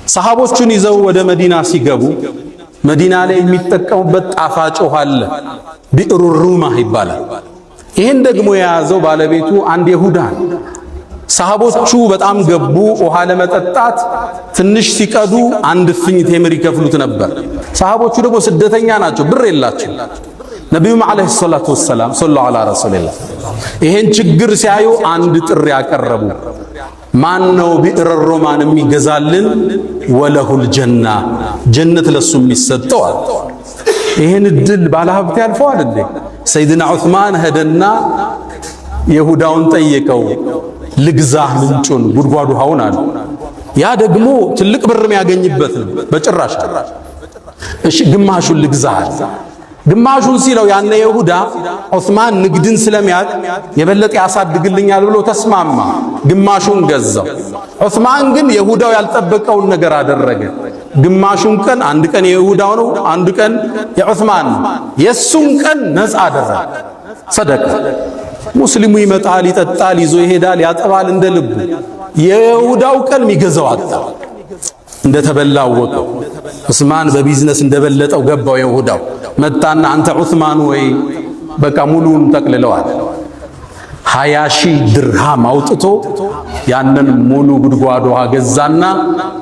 ሰሃቦቹን ይዘው ወደ መዲና ሲገቡ መዲና ላይ የሚጠቀሙበት ጣፋጭ ውሃ አለ፣ ቢዕሩ ሩማህ ይባላል። ይህን ደግሞ የያዘው ባለቤቱ አንድ ይሁዳ ነው። ሰሃቦቹ በጣም ገቡ። ውሃ ለመጠጣት ትንሽ ሲቀዱ አንድ እፍኝ ቴምር ይከፍሉት ነበር። ሰሃቦቹ ደግሞ ስደተኛ ናቸው፣ ብር የላቸው። ነቢዩም ዓለይሂ ሰላቱ ወሰላም ሰለላሁ ዐላ ረሱሊላህ ይሄን ችግር ሲያዩ አንድ ጥሪ ያቀረቡ። ማን ነው ቢዕረ ሩማን የሚገዛልን? ወለሁል ጀና ጀነት ለሱ የሚሰጠው አለ። ይሄን እድል ባለሀብት ያልፈዋል እንዴ? ሰይድና ዑስማን ሄደና ይሁዳውን ጠየቀው፣ ልግዛህ ምንጩን ጉድጓድ ውሃውን አለ። ያ ደግሞ ትልቅ ብር የሚያገኝበት ነው። በጭራሽ እሺ ግማሹን ልግዛህ። ግማሹን ሲለው ያነ ይሁዳ ዑስማን ንግድን ስለሚያውቅ የበለጠ ያሳድግልኛል ብሎ ተስማማ። ግማሹን ገዛው። ዑስማን ግን ይሁዳው ያልጠበቀውን ነገር አደረገ። ግማሹን ቀን አንድ ቀን የይሁዳው ነው፣ አንድ ቀን የዑስማን ነው። የሱን ቀን ነፃ አደረገ። ሰደቀ። ሙስሊሙ ይመጣል፣ ይጠጣል፣ ይዞ ይሄዳል፣ ያጠባል እንደ ልቡ። የይሁዳው ቀን የሚገዛው አጣ። እንደተበላ አወቀው። ዑስማን በቢዝነስ እንደበለጠው ገባው። ይሁዳው መጣና አንተ ዑስማን ወይ በቃ ሙሉን ጠቅልለዋል። 20,000 ድርሃም አውጥቶ ያንን ሙሉ ጉድጓድ ውሃ ገዛና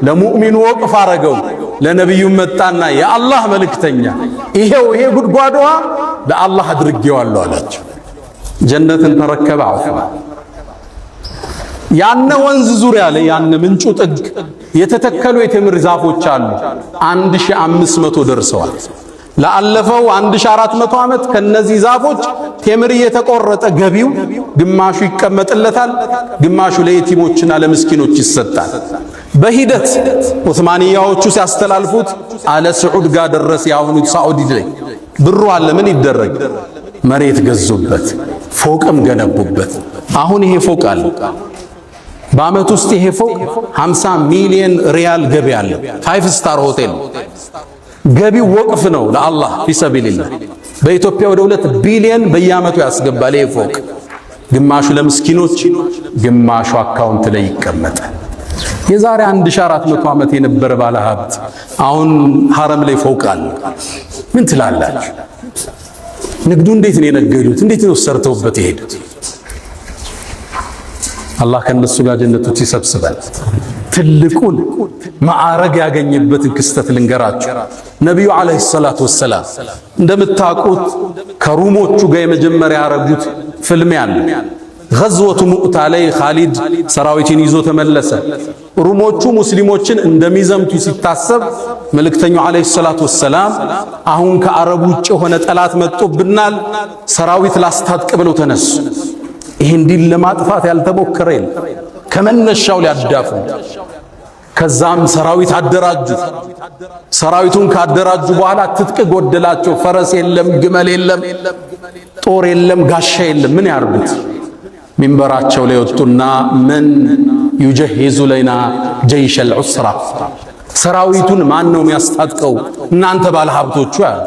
ለሙእሚኑ ወቅፍ አረገው። ለነብዩ መጣና የአላህ መልእክተኛ ይሄው ይሄ ጉድጓድ ውሃ ለአላህ አድርጌዋለሁ አላቸው። ጀነትን ተረከበ ዑስማን። ያነ ወንዝ ዙሪያ ላይ ያነ ምንጩ ጥግ የተተከሉ የቴምር ዛፎች አሉ። 1500 ደርሰዋል። ላለፈው 1400 ዓመት ከነዚህ ዛፎች ቴምር እየተቆረጠ ገቢው ግማሹ ይቀመጥለታል፣ ግማሹ ለየቲሞችና ለምስኪኖች ይሰጣል። በሂደት ዑስማንያዎቹ ሲያስተላልፉት አለ ስዑድ ጋር ደረሰ። ያሁኑ ሳዑዲ ላይ ብሩ አለ። ምን ይደረግ? መሬት ገዙበት፣ ፎቅም ገነቡበት። አሁን ይሄ ፎቅ አለ። በአመት ውስጥ ይሄ ፎቅ 50 ሚሊዮን ሪያል ገቢ አለ። 5 ስታር ሆቴል ገቢው ወቅፍ ነው ለአላህ ፊሰቢልላህ። በኢትዮጵያ ወደ 2 ቢሊዮን በየአመቱ ያስገባል ይሄ ፎቅ። ግማሹ ለምስኪኖች፣ ግማሹ አካውንት ላይ ይቀመጣል። የዛሬ 1400 ዓመት የነበረ ባለ ሀብት አሁን ሐረም ላይ ፎቅ አለ። ምን ትላላችሁ? ንግዱ እንዴት ነው የነገዱት? እንዴት ነው ሰርተውበት የሄዱት? አላህ ከነሱ ጋር ጀነቶች ይሰብስባል። ትልቁን ማዕረግ ያገኘበትን ክስተት ልንገራችሁ። ነቢዩ ዓለይሂ ሰላቱ ወሰላም እንደምታውቁት ከሩሞቹ ጋር የመጀመሪያ ያረጉት ፍልሚያ አለ። ገዝወቱ ሙዕታ ላይ ኻሊድ ሰራዊትን ይዞ ተመለሰ። ሩሞቹ ሙስሊሞችን እንደሚዘምቱ ሲታሰብ መልእክተኛው ዓለይሂ ሰላቱ ወሰላም አሁን ከአረብ ውጭ የሆነ ጠላት መጥቶብናል፣ ሰራዊት ላስታጥቅ ብለው ተነሱ። ይህን ዲን ለማጥፋት ያልተሞከረ የለም። ከመነሻው ሊያዳፉ። ከዛም ሰራዊት አደራጁ። ሰራዊቱን ካደራጁ በኋላ ትጥቅ ጎደላቸው። ፈረስ የለም፣ ግመል የለም፣ ጦር የለም፣ ጋሻ የለም። ምን ያርጉት? ሚንበራቸው ላይ ወጡና ምን ይጀሂዙ ለና ጀይሽ አልዑስራ፣ ሰራዊቱን ማን ነው የሚያስታጥቀው? እናንተ ባለ ሀብቶቹ ያሉ።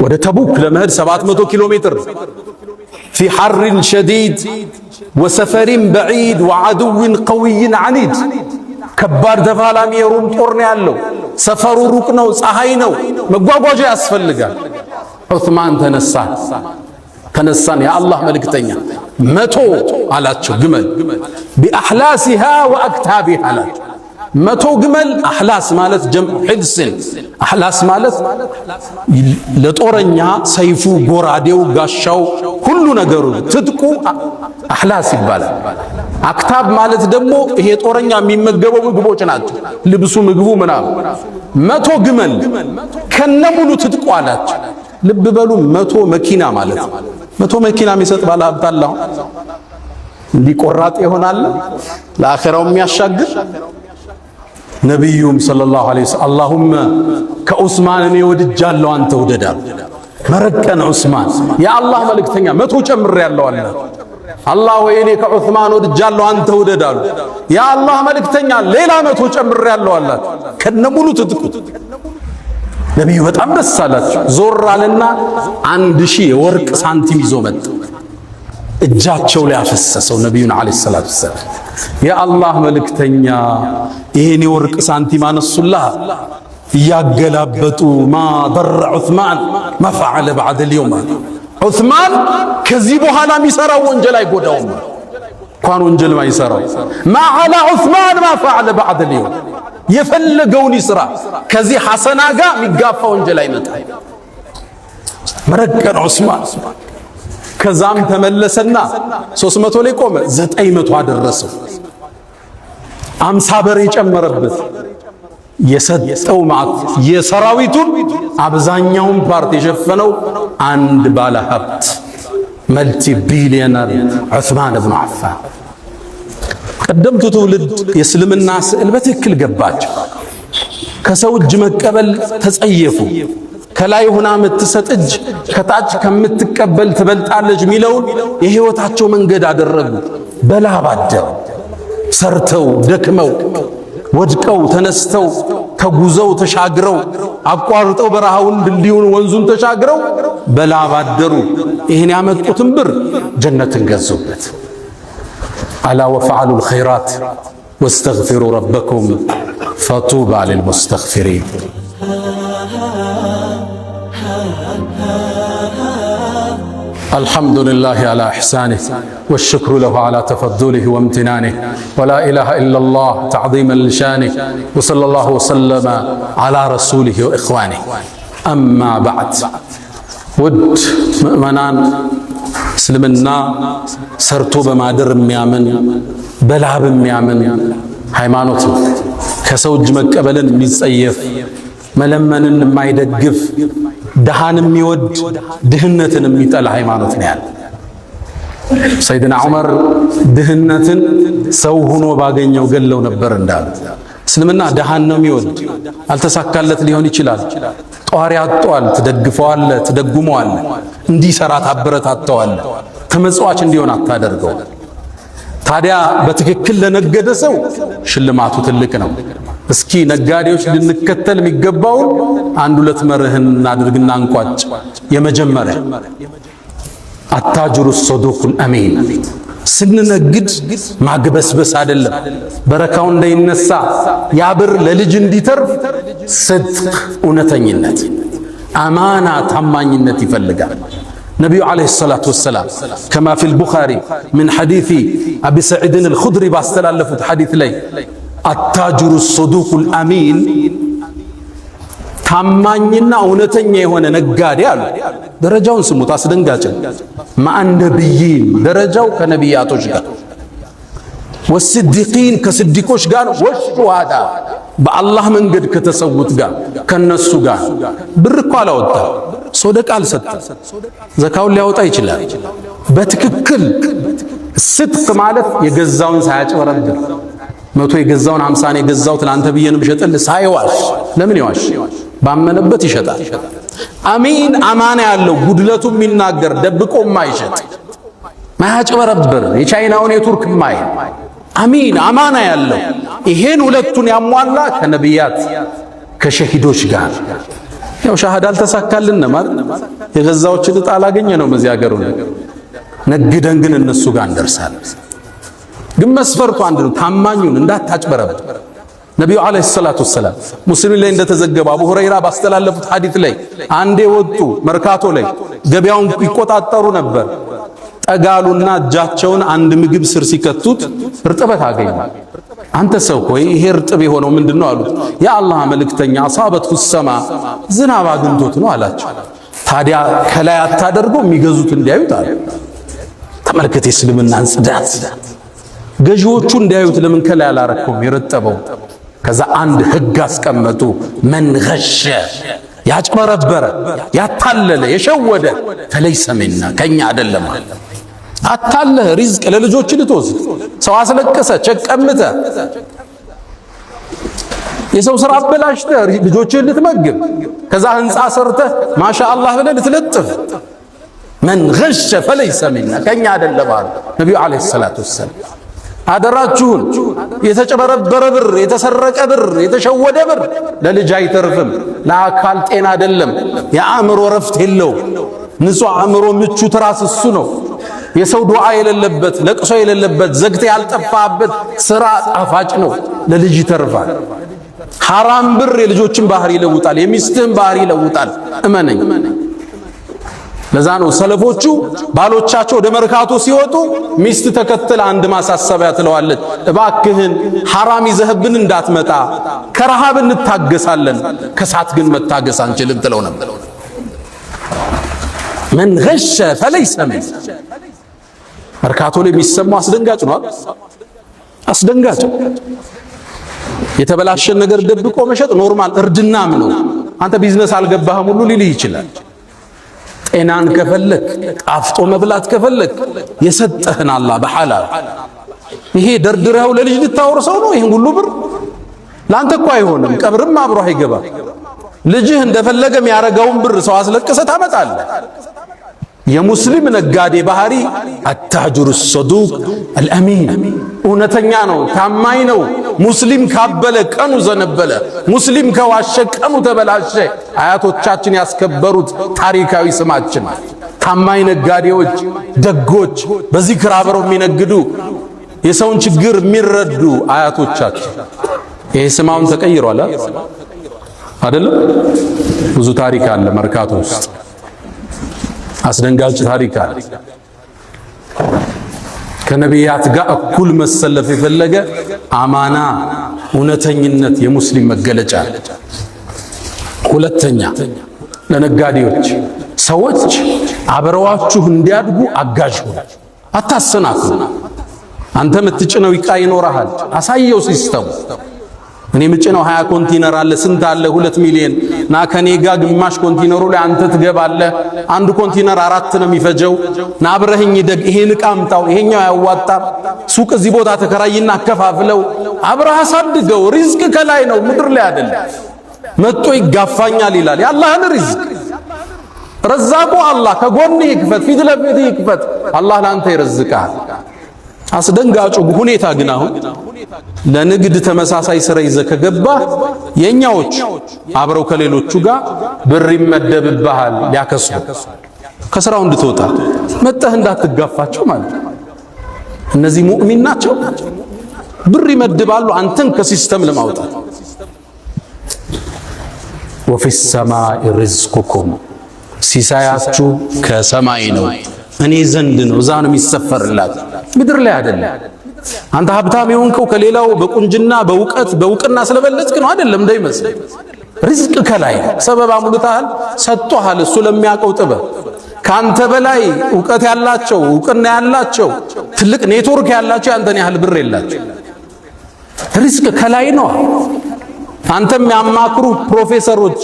ወደ ተቡክ ለመሄድ 700 ኪሎ ሜትር ፊ ሐርን ሸዲድ ወሰፈሪን በዒድ ወዐዱዊን ቀዊይን ዐኒድ። ከባድ ተፋላሚ የሩም ጦር ነው ያለው። ሰፈሩ ሩቅ ነው፣ ፀሐይ ነው፣ መጓጓዣ ያስፈልጋል። ዑስማን ተነሳን። የአላህ መልእክተኛ 100 አላቸው ግመል ቢአሕላሲሃ ወአክታቢሃ አላቸው። 100 ግመል። አሕላስ ማለት ጀምዕ ሕድስን። አሕላስ ማለት ለጦረኛ ሰይፉ፣ ጎራዴው፣ ጋሻው፣ ሁሉ ነገሩ ትጥቁ አሕላስ ይባላል። አክታብ ማለት ደግሞ ይሄ ጦረኛ የሚመገበው ምግቦች ናቸው፣ ልብሱ፣ ምግቡ ምናምን። 100 ግመል ከነሙሉ ትጥቁ አላቸው። ልብ በሉ 100 መኪና ማለት ነው። 100 መኪና የሚሰጥ ባለ ሀብት አለ። እንዲቆራጥ ይሆናል ለአኺራው የሚያሻግር። ነቢዩም ሰለላሁ ዐለይሂ ወሰለም አላሁመ ከዑስማን እኔ ወድጃለሁ አንተ ውደዳል። መረቀን ዑስማን የአላህ መልእክተኛ 100 ጨምሬያለሁ አለ። አላህ ወይ እኔ ከዑስማን ወድጃለሁ አንተ ውደዳል። የአላህ መልእክተኛ ሌላ 100 ጨምሬያለሁ አላት ከነሙሉ ትጥቁ። ነቢዩ በጣም ደስ አላቸው። ዞር አለና 1000 የወርቅ ሳንቲም ይዞ መጣ። እጃቸው ላይ አፈሰሰው ነብዩን አለይሂ ሰላቱ ወሰለም። የአላህ መልእክተኛ ይሄን የወርቅ ሳንቲም አነሱላህ እያገላበጡ ማ ضر ዑስማን ما فعل بعد اليوم ዑስማን ከዚህ በኋላ የሚሰራው ወንጀል አይጎዳውም እንኳን ወንጀል ማይሰራው ما على عثمان ما فعل بعد اليوم የፈለገውን ይስራ ከዚህ ሐሰና ጋር የሚጋፋ ወንጀል አይመጣም መረቀን ዑስማን ከዛም ተመለሰና 300 ላይ ቆመ 900 አደረሰው 50 በሬ ጨመረበት የሰጠው ማለት የሰራዊቱን አብዛኛውን ፓርት የሸፈነው አንድ ባለ ሀብት መልቲ ቢሊዮነር ዑስማን ኢብኑ አፋን ቀደምቱ ትውልድ የእስልምና ስዕል በትክክል ገባቸው ከሰው እጅ መቀበል ተጸየፉ ከላይ ሆና የምትሰጥ እጅ ከታች ከምትቀበል ትበልጣለች ሚለውን የህይወታቸው መንገድ አደረጉ በላባደው ሰርተው ደክመው ወድቀው ተነስተው ተጉዘው ተሻግረው አቋርጠው በረሃውን ድልድዩን ወንዙን ተሻግረው በላባደሩ ይሄን ያመጡትን ብር ጀነትን ገዙበት አላ ወፈዓሉ الخيرات واستغفروا ربكم فطوبى للمستغفرين الحمد لله على إحسانه والشكر له على تفضله وامتنانه ولا إله إلا الله تعظيما لشانه وصلى الله وسلم على رسوله وإخوانه أما بعد ود مؤمنان سلمنا سرتو بمادر ميامن بلعب ميامن ሃይማኖት ከሰውጅ መቀበልን የሚጸየፍ መለመንን የማይደግፍ ደሃን የሚወድ ድህነትን የሚጠላ ሃይማኖት ነው ያለው ሰይድና ዑመር ድህነትን ሰው ሆኖ ባገኘው ገለው ነበር እንዳሉ እስልምና ደሃን ነው የሚወድ አልተሳካለት ሊሆን ይችላል ጧሪ አጥቷል ትደግፈዋል ትደጉመዋል እንዲሰራ ታበረታተዋል ተመጽዋች እንዲሆን አታደርገው ታዲያ በትክክል ለነገደ ሰው ሽልማቱ ትልቅ ነው እስኪ ነጋዴዎች ልንከተል የሚገባው አንድ ሁለት መርህን እናድርግና እንቋጭ የመጀመሪያ አታጅሩ الصدوق الامين ስንነግድ ማግበስበስ አይደለም በረካው እንዳይነሳ ያብር ለልጅ እንዲተርፍ صدق እውነተኝነት አማና ታማኝነት ይፈልጋል نبي عليه الصلاة والسلام كما في البخاري من حديث أبي سعيد الخدري باستلالفت حديث لي التاجر الصدوق الأمين ታማኝና እውነተኛ የሆነ ነጋዴ አሉ ደረጃውን ስሙት አስደንጋጭ مع النبيين ደረጃው ከነቢያቶች ጋር والصديقين ከስዲቆች ጋር والشهداء በአላህ መንገድ ከተሰውት ጋር ከነሱ ጋር ብር እኮ አላወጣ ሶደቃ አልሰጠ ዘካውን ሊያወጣ ይችላል በትክክል ስድቅ ማለት የገዛውን ሳያጭበረብር 100 የገዛውን 50 ነው የገዛው ትላንተ በየንም ሸጠል ሳይዋሽ ለምን ይዋሽ ባመነበት ይሸጣል አሚን አማና ያለው ጉድለቱ የሚናገር ደብቆ ማይሸጥ ማያጭበረብር የቻይናውን የቱርክ ማይ አሚን አማና ያለው ይሄን ሁለቱን ያሟላ ከነቢያት ከሸሂዶች ጋር ያው ሻሃዳ አልተሳካልን ማለት የገዛዎችን ዕጣ አላገኘ ነው በዚህ ሀገሩ ነግደን ግን እነሱ ጋር እንደርሳለን ግን መስፈርቱ አንድ ነው ታማኙን እንዳታጭበረብር ነብዩ አለይሂ ሰላቱ ወሰለም ሙስሊም ላይ እንደተዘገበ አቡ ሁረይራ ባስተላለፉት ሐዲስ ላይ አንዴ ወጡ መርካቶ ላይ ገበያውን ይቆጣጠሩ ነበር ጠጋሉና እጃቸውን አንድ ምግብ ስር ሲከቱት እርጥበት አገኙ አንተ ሰው ሆይ ይሄ እርጥብ የሆነው ምንድነው አሉት ያ አላህ መልእክተኛ አሳበቱ ሰማ ዝናብ አግኝቶት ነው አላቸው ታዲያ ከላይ አታደርገው የሚገዙት እንዲያዩት አለ ተመልከተ እስልምናን ጽዳት ገዢዎቹ እንዲያዩት ለምን ከላይ አላረከውም የረጠበው ከዛ አንድ ህግ አስቀመጡ መን ገሸ ያጭበረበረ ያታለለ የሸወደ ፈለይሰ ሚና ከኛ አይደለም አታለህ ሪዝቅ ለልጆች ልትወስድ ሰው አስለቀሰ ቸቀምተ የሰው ስራ አበላሽተ ልጆችን ልትመግብ ከዛ ህንጻ ሰርተ ማሻአላህ ብለህ ልትለጥፍ መን ገሸ ፈለይሰ ሚና ከኛ አይደለም አሉ ነብዩ አለይሂ ሰላቱ ወሰለም አደራችሁን የተጨበረበረ ብር የተሰረቀ ብር የተሸወደ ብር ለልጅ አይተርፍም ለአካል ጤና አይደለም የአእምሮ ረፍት የለው ንጹህ አእምሮ ምቹ ትራስ እሱ ነው የሰው ዱዓ የሌለበት ለቅሶ የሌለበት ዘግተ ያልጠፋበት ስራ ጣፋጭ ነው፣ ለልጅ ይተርፋል። ሐራም ብር የልጆችን ባህሪ ይለውጣል፣ የሚስትህን ባህሪ ይለውጣል። እመነኝ። ለዛ ነው ሰለፎቹ ባሎቻቸው ወደ መርካቶ ሲወጡ ሚስት ተከትል አንድ ማሳሰቢያ ትለዋለች፣ እባክህን ሐራም ይዘህብን እንዳትመጣ፣ ከረሃብ እንታገሳለን፣ ከሳት ግን መታገስ አንችልም ትለው ነበር። መን ገሸ ፈለይሰ ሚን። መርካቶ ላይ የሚሰማው አስደንጋጭ ነው። አስደንጋጭ የተበላሸን ነገር ደብቆ መሸጥ ኖርማል እርድናም ነው። አንተ ቢዝነስ አልገባህም ሁሉ ሊልህ ይችላል። ጤናን ከፈለክ ጣፍጦ መብላት ከፈለክ የሰጠህን አላህ በሐላል ይሄ ደርድረው ለልጅ ልታወርሰው ነው። ይሄን ሁሉ ብር ላንተ እኮ አይሆንም፣ ቀብርም አብሮ አይገባ። ልጅህ እንደፈለገ የሚያረጋውን ብር ሰው አስለቅሰ ታመጣለህ። የሙስሊም ነጋዴ ባህሪ አታጅሩ ሰዱቅ አልአሚን፣ እውነተኛ ነው፣ ታማኝ ነው። ሙስሊም ካበለ ቀኑ ዘነበለ፣ ሙስሊም ከዋሸ ቀኑ ተበላሸ። አያቶቻችን ያስከበሩት ታሪካዊ ስማችን ታማኝ ነጋዴዎች፣ ደጎች፣ በዚክር አብረው የሚነግዱ የሰውን ችግር የሚረዱ አያቶቻችን። ይሄ ስማውን ተቀይሯል አይደለም? ብዙ ታሪክ አለ መርካቶ ውስጥ፣ አስደንጋጭ ታሪክ አለ። ከነቢያት ጋር እኩል መሰለፍ የፈለገ አማና፣ እውነተኝነት የሙስሊም መገለጫ። ሁለተኛ ለነጋዴዎች ሰዎች አብረዋችሁ እንዲያድጉ አጋዥ ሁኑ፣ አታሰናክሉ። አንተ የምትጭነው ዕቃ ይኖርሃል፣ አሳየው ሲስተሙ። እኔ ምጭነው 20 ኮንቲነር አለ፣ ስንት አለ? 2 ሚሊዮን ና ከኔ ጋር ግማሽ ኮንቲነሩ ላይ አንተ ትገባለህ። አንድ ኮንቲነር 4 ነው የሚፈጀው። ና አብረህኝ ደግ፣ ይሄን ዕቃ አምጣው፣ ይሄኛው ያዋጣል። ሱቅ እዚህ ቦታ ተከራይና አከፋፍለው፣ አብረህ አሳድገው። ሪዝቅ ከላይ ነው፣ ምድር ላይ አይደለም። መጥቶ ይጋፋኛል ይላል። የአላህን ሪዝቅ ረዛቁ አላህ ከጎንህ ይክፈት፣ ፊት ለፊት ይክፈት። አላህ ላንተ ይረዝቃል። አስደንጋጩ ሁኔታ ግን አሁን ለንግድ ተመሳሳይ ስራ ይዘህ ከገባህ የኛዎች አብረው ከሌሎቹ ጋር ብር ይመደብብሃል፣ ሊያከሱ ከስራው እንድትወጣ መጠህ እንዳትጋፋቸው ማለት ነው። እነዚህ ሙእሚን ናቸው፣ ብር ይመድባሉ አንተን ከሲስተም ለማውጣት። ወፊ ሰማኢ ሪዝቁኩም፣ ሲሳያችሁ ከሰማይ ነው፣ እኔ ዘንድ ነው፣ እዛ ነው የሚሰፈርላት፣ ምድር ላይ አይደለም። አንተ ሀብታም የሆንከው ከሌላው በቁንጅና በእውቅና ስለበለጥክ ነው አይደለም እንዳይመስል። ሪዝቅ ከላይ ሰበብ አሙልተሃል፣ ሰጥቶሃል። እሱ ለሚያውቀው ጥበብ ካንተ በላይ እውቀት ያላቸው እውቅና ያላቸው ትልቅ ኔትወርክ ያላቸው ያንተን ያህል ብር የላቸው። ሪዝቅ ከላይ ነው። አንተ የሚያማክሩ ፕሮፌሰሮች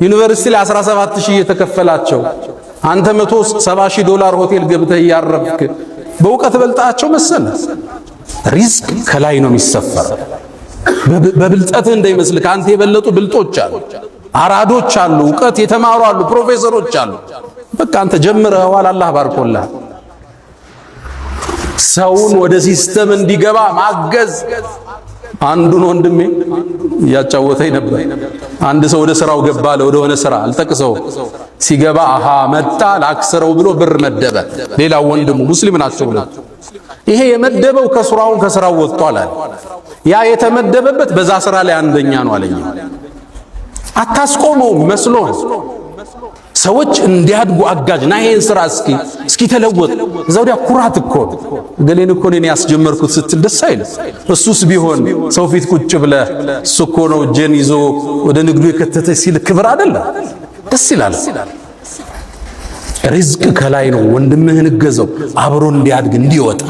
ዩኒቨርሲቲ ላይ 17000 እየተከፈላቸው አንተ $170,000 ሆቴል ገብተህ እያረፍክ በእውቀት በልጣቸው መሰለ። ሪዝቅ ከላይ ነው የሚሰፈር። በብልጠትህ እንዳይመስል ከአንተ የበለጡ ብልጦች አሉ፣ አራዶች አሉ፣ እውቀት የተማሩ አሉ፣ ፕሮፌሰሮች አሉ። በቃ አንተ ጀምረዋል፣ አላህ ባርኮልሃል። ሰውን ወደ ሲስተም እንዲገባ ማገዝ። አንዱን ወንድሜ እያጫወተኝ ነበር። አንድ ሰው ወደ ስራው ገባ፣ ወደ ሆነ ስራ አልጠቅሰው ሲገባ አሃ መጣ ላክስረው ብሎ ብር መደበ። ሌላው ወንድሙ ሙስሊም ናቸው ብሎ ይሄ የመደበው ከስራው ወጥቷል አለ። ያ የተመደበበት በዛ ስራ ላይ አንደኛ ነው አለኝ። አታስቆመው መስሎ ሰዎች እንዲያድጉ አጋጅ ና ይሄን ስራ እስኪ ተለወጥ። ዘውዲያ ኩራት እኮ ገሌን እኮ እኔ ያስጀመርኩት ስትል ደስ አይልም። እሱስ ቢሆን ሰው ፊት ቁጭ ብለ እሱ እኮ ነው እጄን ይዞ ወደ ንግዱ የከተተ ሲል ክብር አይደለም፣ ደስ ይላል። ሪዝቅ ከላይ ነው። ወንድምህን እገዘው አብሮ እንዲያድግ እንዲወጣ።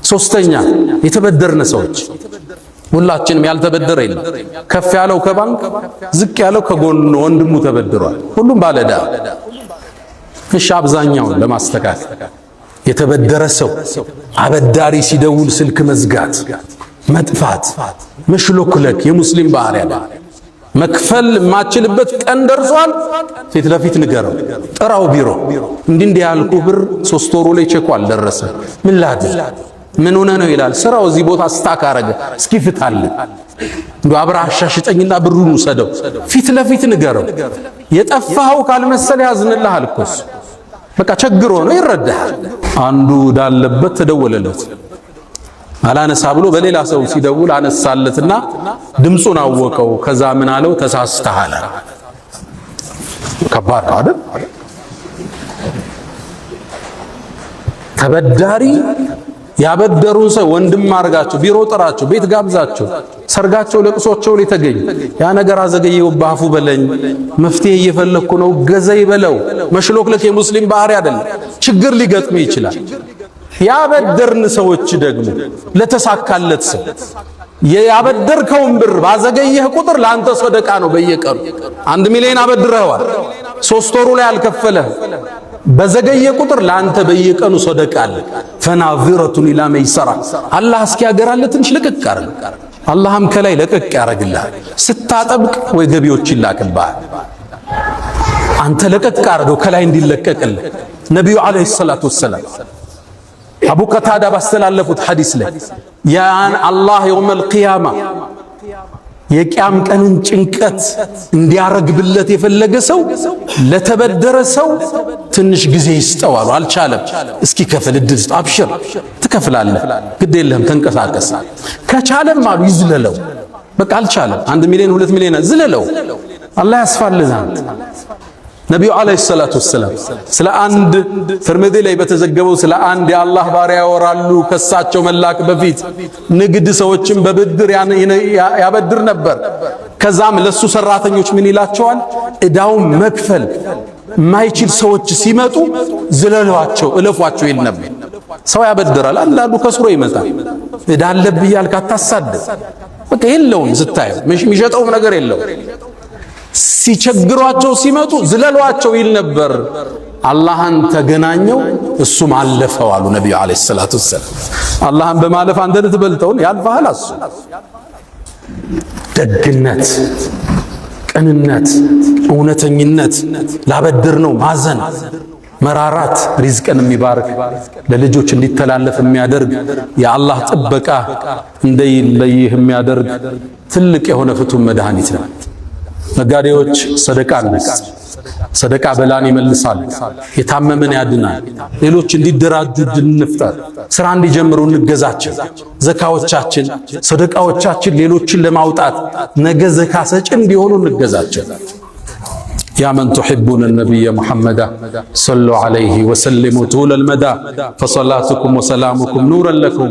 ሶስተኛ የተበደርነ ሰዎች፣ ሁላችንም ያልተበደረ የለም። ከፍ ያለው ከባንክ ዝቅ ያለው ከጎን ወንድሙ ተበድሯል። ሁሉም ባለዳ። እሺ አብዛኛውን ለማስተካከል የተበደረ ሰው አበዳሪ ሲደውል ስልክ መዝጋት፣ መጥፋት፣ መሽሎክለክ የሙስሊም ባህሪያ። መክፈል የማችልበት ቀን ደርሷል፣ ፊት ለፊት ንገረው፣ ጥራው ቢሮ። እንዲህ ያልኩ ብር 3 ወሩ ላይ ቼኩ አልደረሰ፣ ምን ላድርግ? ምን ሆነ ነው ይላል። ስራው እዚህ ቦታ ስታክ አረገ፣ እስኪ ፍታል እንዶ አብራ አሻሽጠኝና ብሩን ውሰደው። ፊት ለፊት ንገረው። የጠፋው ካልመሰለ ያዝንልሃል እኮ በቃ ቸግሮ ነው ይረዳሃል። አንዱ ዳለበት ተደወለለት አላነሳ ብሎ በሌላ ሰው ሲደውል አነሳለትና ድምፁን አወቀው። ከዛ ምን አለው? ተሳስተሃል። ከባድ አይደል? ተበዳሪ ያበደሩን ሰው ወንድም አርጋቸው፣ ቢሮ ጥራቸው፣ ቤት ጋብዛቸው፣ ሰርጋቸው ለቅሶቸው ላይ ተገኝ። ያ ነገር አዘገየው ባፉ በለኝ፣ መፍትሄ እየፈለኩ ነው ገዘይ በለው። መሽሎክለክ የሙስሊም ባህሪ አይደለም። ችግር ሊገጥም ይችላል። ያበደርን ሰዎች ደግሞ ለተሳካለት ሰው ያበደርከውን ብር ባዘገየህ ቁጥር ለአንተ ሰደቃ ነው። በየቀኑ 1 ሚሊዮን አበድረዋል፣ 3 ወሩ ላይ አልከፈለህ፣ በዘገየ ቁጥር ለአንተ በየቀኑ ሰደቃ አለ። ፈናዚረቱን ኢላ መይሰራ አላህ እስኪያገራለት ትንሽ ለቀቅ አርግ። አላህም ከላይ ለቀቅ ያረግልሃል። ስታጠብቅ ወይ ገቢዎች ይላክልሃል። አንተ ለቀቅ አርገው ከላይ እንዲለቀቅልህ ነብዩ አለይሂ ሰላቱ ወሰላም አቡ ቀታዳ ባስተላለፉት ሐዲስ ላይ ያን አላህ የውመል ቂያማ የቂያም ቀንን ጭንቀት እንዲያረግብለት የፈለገ ሰው ለተበደረ ሰው ትንሽ ጊዜ ይስጠዋል። አልቻለም፣ እስኪ ከፍል እድል ስጥ። አብሽር ትከፍላለህ፣ ግድ የለህም ተንቀሳቀስ። ከቻለም አሉ ይዝለለው። በቃ አልቻለም፣ 1 ሚሊዮን 2 ሚሊዮን ዝለለው፣ አላህ ያስፋልናል። ነቢዩ አለይሂ ሰላቱ ወሰላም ስለ አንድ ትርሚዚ ላይ በተዘገበው ስለ አንድ የአላህ ባሪያ ያወራሉ። ከሳቸው መላክ በፊት ንግድ ሰዎችን በብድር ያበድር ነበር። ከዛም ለሱ ሰራተኞች ምን ይላቸዋል? እዳውን መክፈል የማይችል ሰዎች ሲመጡ ዝለሏቸው፣ እለፏቸው ይል ነበር። ሰው ያበድራል፣ አንዳንዱ ከስሮ ይመጣል። እዳ አለብህ እያልክ አታሳድድ። በቃ የለውም፣ ስታየው የሚሸጠውም ነገር የለው። ሲቸግሯቸው ሲመጡ ዝለሏቸው ይል ነበር። አላህን ተገናኘው፣ እሱም አለፈው አሉ ነቢዩ አለይሂ ሰላቱ ወሰላም። አላህን በማለፍ አንተ ልትበልጠውን ያልፋል። እሱ ደግነት፣ ቅንነት፣ እውነተኝነት፣ ላበድር ነው ማዘን፣ መራራት፣ ሪዝቅን የሚባርክ ለልጆች እንዲተላለፍ የሚያደርግ የአላህ ጥበቃ እንደይለይህ የሚያደርግ ትልቅ የሆነ ፍቱን መድኃኒት ነው። ነጋዴዎች ሰደቃ እንስጥ። ሰደቃ በላን ይመልሳል፣ የታመመን ያድናል። ሌሎች እንዲደራጁ እንፍጠር፣ ስራ እንዲጀምሩ እንገዛቸው። ዘካዎቻችን፣ ሰደቃዎቻችን ሌሎችን ለማውጣት ነገ ዘካ ሰጪ እንዲሆኑ እንገዛቸው። يا من تحبون النبي محمد صلوا عليه وسلموا طول المدى فصلاتكم وسلامكم نورا لكم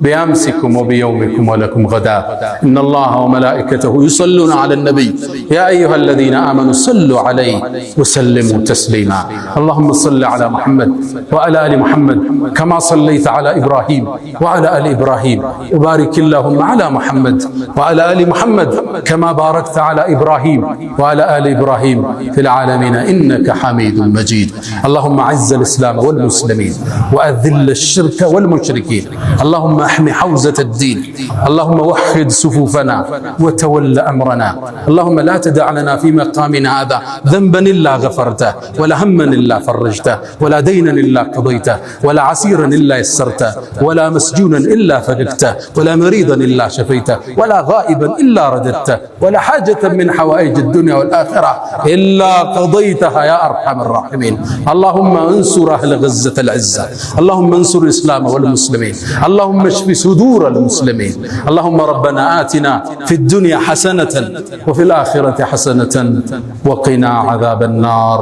بأمسكم وبيومكم ولكم غدا إن الله وملائكته يصلون على النبي يا أيها الذين آمنوا صلوا عليه وسلموا تسليما اللهم صل على محمد وعلى آل محمد كما صليت على إبراهيم وعلى آل إبراهيم وبارك اللهم على محمد وعلى آل محمد كما باركت على إبراهيم وعلى آل إبراهيم في العالمين إنك حميد مجيد اللهم أعز الإسلام والمسلمين وأذل الشرك والمشركين اللهم احمي حوزة الدين اللهم وحد صفوفنا وتول أمرنا اللهم لا تدع لنا في مقامنا هذا ذنبا إلا غفرته ولا هما إلا فرجته ولا دينا إلا قضيته ولا عسيرا إلا يسرته ولا مسجونا إلا فككته ولا مريضا إلا شفيته ولا غائبا إلا رددته ولا حاجة من حوائج الدنيا والآخرة إلا قضيتها يا أرحم الراحمين اللهم انصر أهل غزة العزة اللهم انصر الإسلام والمسلمين اللهم اشف صدور المسلمين اللهم ربنا آتنا في الدنيا حسنة وفي الآخرة حسنة وقنا عذاب النار.